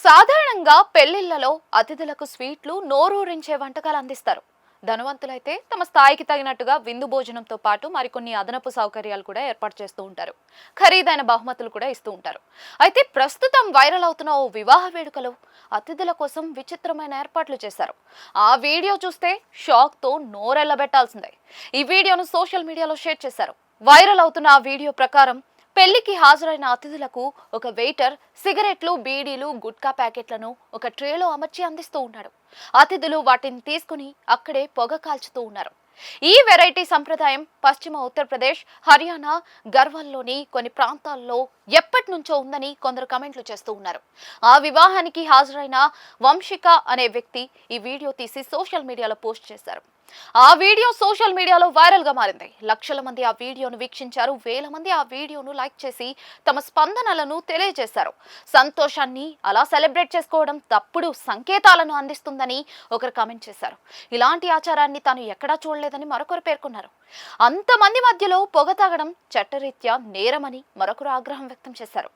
సాధారణంగా పెళ్లిళ్లలో అతిథులకు స్వీట్లు నోరూరించే వంటకాలు అందిస్తారు. ధనవంతులైతే తమ స్థాయికి తగినట్టుగా విందు భోజనంతో పాటు మరికొన్ని అదనపు సౌకర్యాలు కూడా ఏర్పాటు చేస్తూ ఉంటారు. ఖరీదైన బహుమతులు కూడా ఇస్తూ ఉంటారు. అయితే ప్రస్తుతం వైరల్ అవుతున్న ఓ వివాహ వేడుకలో అతిథుల కోసం విచిత్రమైన ఏర్పాట్లు చేశారు. ఆ వీడియో చూస్తే షాక్ తో నోరెళ్లబెట్టాల్సిందే. ఈ వీడియోను సోషల్ మీడియాలో షేర్ చేశారు. వైరల్ అవుతున్న ఆ వీడియో ప్రకారం పెళ్లికి హాజరైన అతిథులకు ఒక వెయిటర్ సిగరెట్లు, బీడీలు, గుట్కా ప్యాకెట్లను ఒక ట్రేలో అమర్చి అందిస్తూ ఉన్నాడు. అతిథులు వాటిని తీసుకుని అక్కడే పొగ కాల్చుతూ ఉన్నారు. ఈ వెరైటీ సంప్రదాయం పశ్చిమ ఉత్తరప్రదేశ్, హర్యానా, గర్వాల్లోని కొన్ని ప్రాంతాల్లో ఎప్పటి నుంచో ఉందని కొందరు కమెంట్లు చేస్తూ ఉన్నారు. ఆ వివాహానికి హాజరైన వంశిక అనే వ్యక్తి ఈ వీడియో తీసి సోషల్ మీడియాలో పోస్ట్ చేశారు. ఆ వీడియో సోషల్ మీడియాలో వైరల్ గా మారింది. లక్షల మంది ఆ వీడియోను వీక్షించారు. వేల మంది ఆ వీడియోను లైక్ చేసి తమ స్పందనలను తెలియజేశారు. సంతోషాన్ని అలా సెలబ్రేట్ చేసుకోవడం తప్పుడు సంకేతాలను అందిస్తుందని ఒకరు కామెంట్ చేశారు. ఇలాంటి ఆచారాన్ని తాను ఎక్కడా చూడలేదని మరొకరు పేర్కొన్నారు. అంతమంది మధ్యలో పొగ తాగడం చట్టరీత్యా నేరమని మరొకరు ఆగ్రహం వ్యక్తం చేశారు.